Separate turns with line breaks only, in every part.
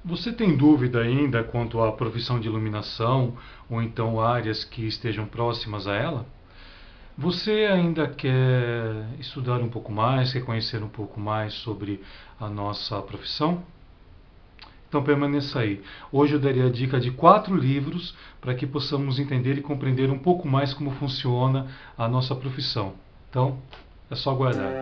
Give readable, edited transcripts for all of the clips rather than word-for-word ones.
Você tem dúvida ainda quanto à profissão de iluminação ou então áreas que estejam próximas a ela? Você ainda quer estudar um pouco mais, quer conhecer um pouco mais sobre a nossa profissão? Então permaneça aí. Hoje eu daria a dica de 4 livros para que possamos entender e compreender um pouco mais como funciona a nossa profissão. Então, é só aguardar.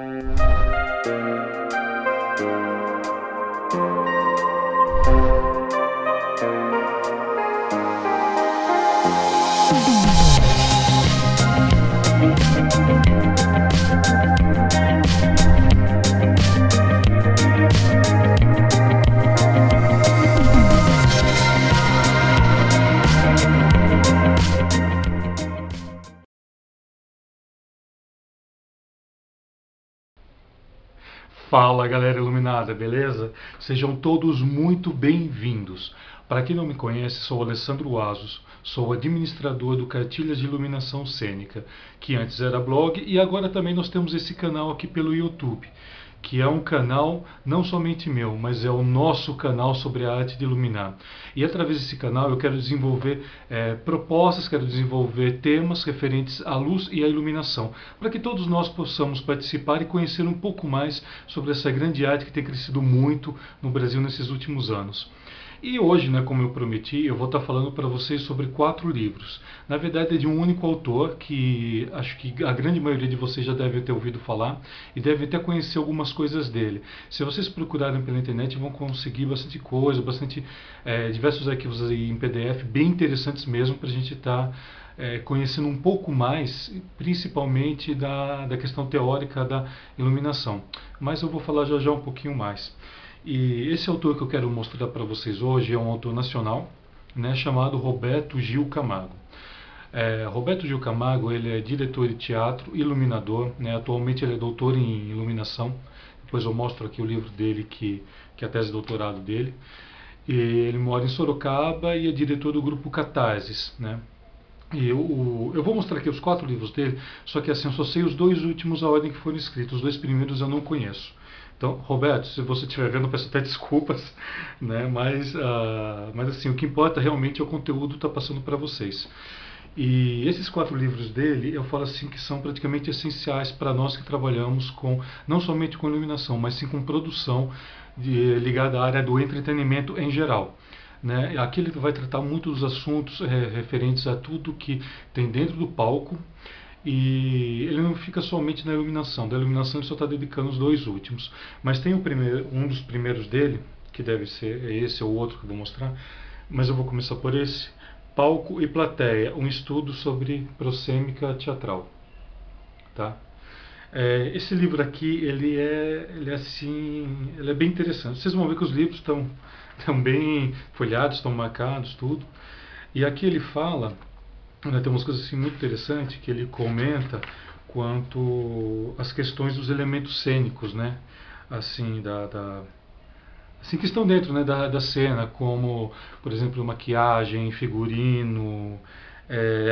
Fala galera iluminada, beleza? Sejam todos muito bem-vindos. Para quem não me conhece, sou Alessandro Asos, sou administrador do Cartilhas de Iluminação Cênica, que antes era blog e agora também nós temos esse canal aqui pelo YouTube, que é um canal não somente meu, mas é o nosso canal sobre a arte de iluminar. E através desse canal eu quero desenvolver propostas, quero desenvolver temas referentes à luz e à iluminação, para que todos nós possamos participar e conhecer um pouco mais sobre essa grande arte que tem crescido muito no Brasil nesses últimos anos. E hoje, né, como eu prometi, eu vou estar falando para vocês sobre 4 livros. Na verdade é de um único autor que acho que a grande maioria de vocês já deve ter ouvido falar e deve até conhecer algumas coisas dele. Se vocês procurarem pela internet vão conseguir bastante coisa, bastante diversos arquivos aí em PDF bem interessantes mesmo para a gente estar conhecendo um pouco mais, principalmente da questão teórica da iluminação. Mas eu vou falar já já um pouquinho mais. E esse autor que eu quero mostrar para vocês hoje é um autor nacional, né, chamado Roberto Gil Camargo. Roberto Gil Camargo, ele é diretor de teatro, iluminador, né, atualmente ele é doutor em iluminação. Depois eu mostro aqui o livro dele, que é a tese de doutorado dele. E ele mora em Sorocaba e é diretor do grupo Catarses, né? E eu vou mostrar aqui os 4 livros dele, só que assim, eu só sei os 2 últimos, a ordem que foram escritos. Os 2 primeiros eu não conheço. Então, Roberto, se você estiver vendo, eu peço até desculpas, né? Mas assim, o que importa realmente é o conteúdo que está passando para vocês. E esses 4 livros dele, eu falo assim que são praticamente essenciais para nós que trabalhamos com não somente com iluminação, mas sim com produção ligada à área do entretenimento em geral. Né? Aqui ele vai tratar muito dos assuntos referentes a tudo que tem dentro do palco e ele não fica somente na iluminação. Da iluminação ele só está dedicando os 2 últimos. Mas tem um dos primeiros dele, que deve ser esse ou outro que eu vou mostrar, mas eu vou começar por esse. Palco e plateia, um estudo sobre prosêmica teatral. Tá? Esse livro aqui, ele é assim, ele é bem interessante. Vocês vão ver que os livros estão bem folheados, estão marcados, tudo. E aqui ele fala, né, tem umas coisas assim muito interessantes que ele comenta quanto às questões dos elementos cênicos, né? Assim, assim que estão dentro, né, da cena, como, por exemplo, maquiagem, figurino,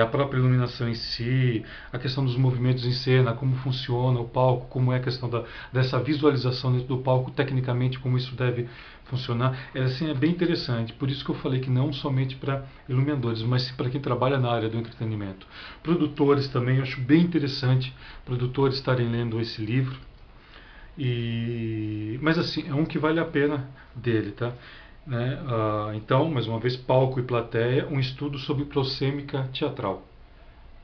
a própria iluminação em si, a questão dos movimentos em cena, como funciona o palco, como é a questão dessa visualização dentro do palco, tecnicamente como isso deve funcionar. Assim, é bem interessante, por isso que eu falei que não somente para iluminadores, mas sim para quem trabalha na área do entretenimento. Produtores também, eu acho bem interessante produtores estarem lendo esse livro. Mas assim, é um que vale a pena dele, tá? Né? Então, mais uma vez, palco e plateia, um estudo sobre prosêmica teatral.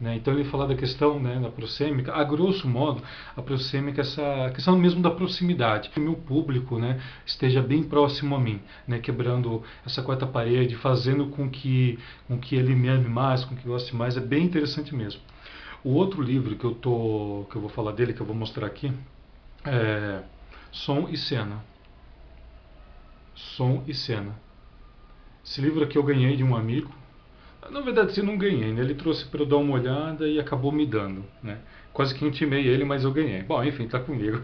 Né? Então ele fala da questão, né, da prosêmica, a grosso modo, a prosêmica é essa questão mesmo da proximidade, que o meu público, né, esteja bem próximo a mim, né, quebrando essa quarta parede, fazendo com que ele me ame mais, com que goste mais, é bem interessante mesmo. O outro livro que eu vou falar dele, que eu vou mostrar aqui, é Som e Cena. Som e Cena. Esse livro aqui eu ganhei de um amigo. Na verdade, eu não ganhei, né? Ele trouxe para eu dar uma olhada e acabou me dando, né? Quase que intimei ele, mas eu ganhei. Bom, enfim, tá comigo.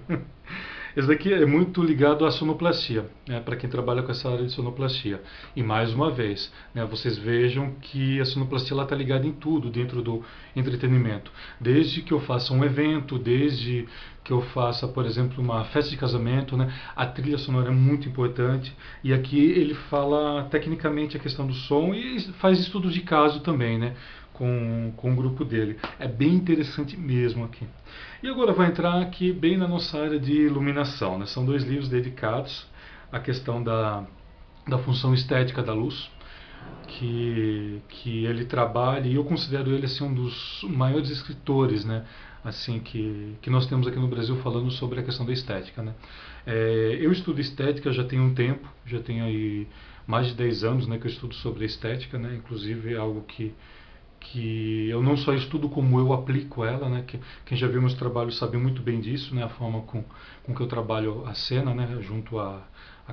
Esse daqui é muito ligado à sonoplastia, né, para quem trabalha com essa área de sonoplastia. E mais uma vez, né, vocês vejam que a sonoplastia está ligada em tudo dentro do entretenimento. Desde que eu faça um evento, desde que eu faça, por exemplo, uma festa de casamento, né, a trilha sonora é muito importante. E aqui ele fala tecnicamente a questão do som e faz estudos de caso também, né, com o grupo dele. É bem interessante mesmo aqui. E agora vai entrar aqui bem na nossa área de iluminação, né? São dois livros dedicados à questão da função estética da luz, que ele trabalha, e eu considero ele assim, um dos maiores escritores, né? Assim, que nós temos aqui no Brasil falando sobre a questão da estética, né? Eu estudo estética já tem um tempo, já tenho aí mais de 10 anos, né, que eu estudo sobre a estética, né? Inclusive é algo que eu não só estudo como eu aplico ela, né? Quem já viu meus trabalhos sabe muito bem disso, né? A forma com que eu trabalho a cena, né? Junto à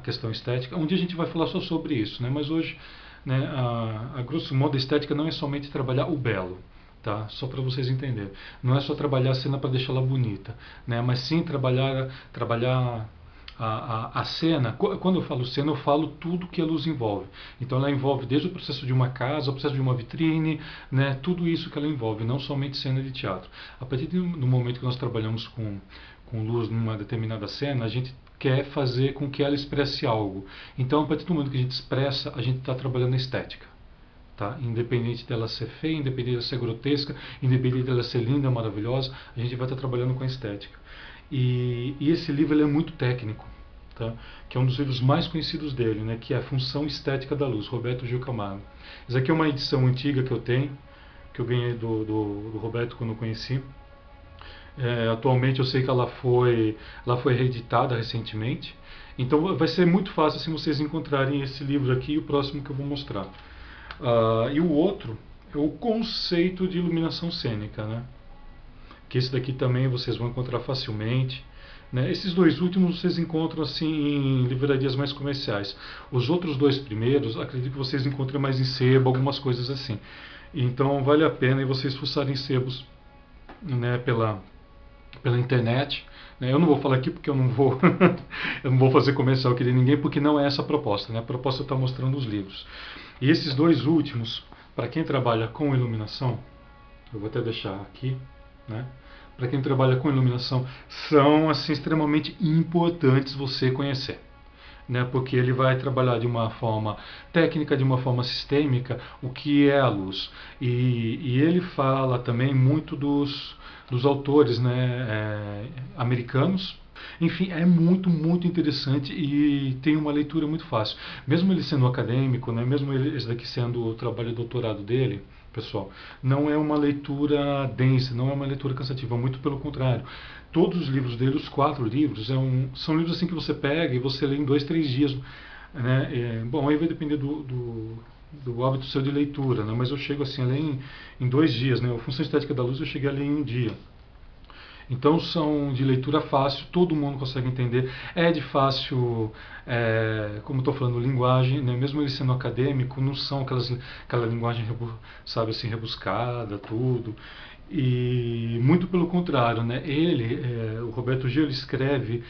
questão estética. Um dia a gente vai falar só sobre isso, né? Mas hoje, né? A grosso modo, a estética não é somente trabalhar o belo, tá? Só para vocês entenderem. Não é só trabalhar a cena para deixá-la bonita, né? Mas sim trabalhar a cena. Quando eu falo cena, eu falo tudo que a luz envolve. Então ela envolve desde o processo de uma casa, o processo de uma vitrine, né, tudo isso que ela envolve, não somente cena de teatro. A partir do momento que nós trabalhamos com luz numa determinada cena, a gente quer fazer com que ela expresse algo. Então, a partir do momento que a gente expressa, a gente está trabalhando a estética. Tá? Independente dela ser feia, independente dela ser grotesca, independente dela ser linda, maravilhosa, a gente vai estar trabalhando com a estética. E esse livro ele é muito técnico, tá? Que é um dos livros mais conhecidos dele, né? Que é A Função Estética da Luz, Roberto Gil Camargo. Essa aqui é uma edição antiga que eu tenho, que eu ganhei do Roberto quando eu conheci. Atualmente eu sei que ela foi reeditada recentemente. Então vai ser muito fácil assim, vocês encontrarem esse livro aqui e o próximo que eu vou mostrar. E o outro é o conceito de iluminação cênica, né? Que esse daqui também vocês vão encontrar facilmente, né? Esses dois últimos vocês encontram assim em livrarias mais comerciais. Os outros dois primeiros, acredito que vocês encontrem mais em sebo, algumas coisas assim. Então vale a pena vocês fuçarem sebos, né, pela internet. Né? Eu não vou falar aqui porque eu não vou eu não vou fazer comercial aqui de ninguém, porque não é essa a proposta, né? A proposta está mostrando os livros. E esses dois últimos, para quem trabalha com iluminação, eu vou até deixar aqui, né? Para quem trabalha com iluminação, são assim extremamente importantes você conhecer, né? Porque ele vai trabalhar de uma forma técnica, de uma forma sistêmica, o que é a luz. E ele fala também muito dos autores, né, americanos. Enfim, é muito, muito interessante e tem uma leitura muito fácil. Mesmo ele sendo acadêmico, né, mesmo esse daqui sendo o trabalho de doutorado dele, pessoal, não é uma leitura densa, não é uma leitura cansativa, muito pelo contrário. Todos os livros dele, os 4 livros, são livros assim que você pega e você lê em 2, 3 dias. Né? Bom, aí vai depender do hábito seu de leitura, né? Mas eu chego assim a ler em 2 dias. Né? A Função Estética da Luz eu cheguei a ler em um dia. Então são de leitura fácil, todo mundo consegue entender. É de fácil, como estou falando, linguagem, né? Mesmo ele sendo acadêmico, não são aquela linguagem, sabe, assim, rebuscada, tudo. E muito pelo contrário, né? O Roberto Gil, ele escreve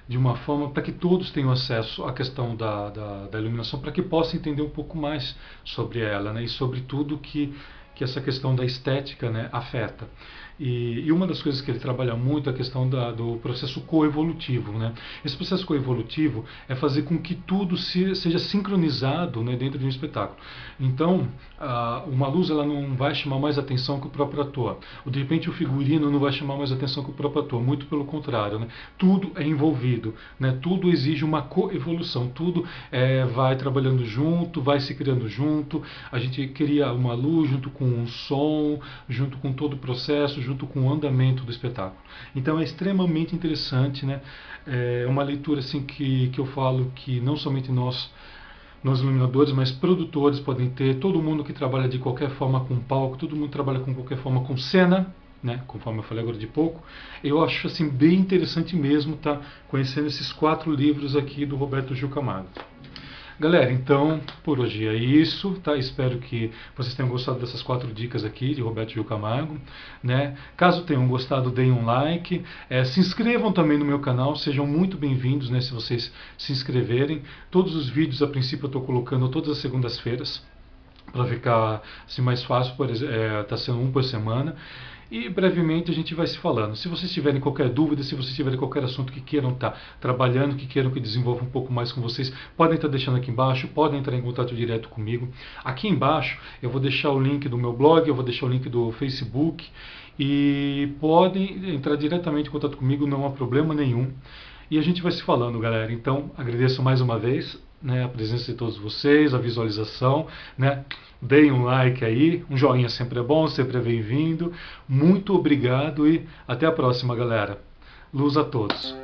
de uma forma para que todos tenham acesso à questão da iluminação, para que possam entender um pouco mais sobre ela, né? E sobre tudo que essa questão da estética, né, afeta. E uma das coisas que ele trabalha muito é a questão do processo coevolutivo. Né? Esse processo coevolutivo é fazer com que tudo seja sincronizado, né, dentro de um espetáculo. Então, uma luz ela não vai chamar mais atenção que o próprio ator. Ou, de repente, o figurino não vai chamar mais atenção que o próprio ator. Muito pelo contrário. Né? Tudo é envolvido. Né? Tudo exige uma coevolução. Tudo vai trabalhando junto, vai se criando junto. A gente cria uma luz junto com um som, junto com todo o processo, junto com o andamento do espetáculo. Então é extremamente interessante, né? É uma leitura assim que eu falo que não somente nós iluminadores, mas produtores podem ter, todo mundo que trabalha de qualquer forma com palco, todo mundo que trabalha com qualquer forma com cena, né? Conforme eu falei agora de pouco, eu acho assim bem interessante mesmo estar conhecendo esses 4 livros aqui do Roberto Gil Camargo. Galera, então por hoje é isso, tá? Espero que vocês tenham gostado dessas 4 dicas aqui de Roberto Gil Camargo, né? Caso tenham gostado, deem um like, se inscrevam também no meu canal, sejam muito bem-vindos, né? Se vocês se inscreverem. Todos os vídeos, a princípio, eu estou colocando todas as segundas-feiras, para ficar assim, mais fácil, tá sendo um por semana. E brevemente a gente vai se falando. Se vocês tiverem qualquer dúvida, se vocês tiverem qualquer assunto que queiram estar trabalhando, que queiram que desenvolva um pouco mais com vocês, podem estar deixando aqui embaixo, podem entrar em contato direto comigo. Aqui embaixo eu vou deixar o link do meu blog, eu vou deixar o link do Facebook e podem entrar diretamente em contato comigo, não há problema nenhum. E a gente vai se falando, galera. Então, agradeço mais uma vez, né, a presença de todos vocês, a visualização, né? Deem um like aí, um joinha sempre é bom, sempre é bem-vindo. Muito obrigado e até a próxima, galera. Luz a todos.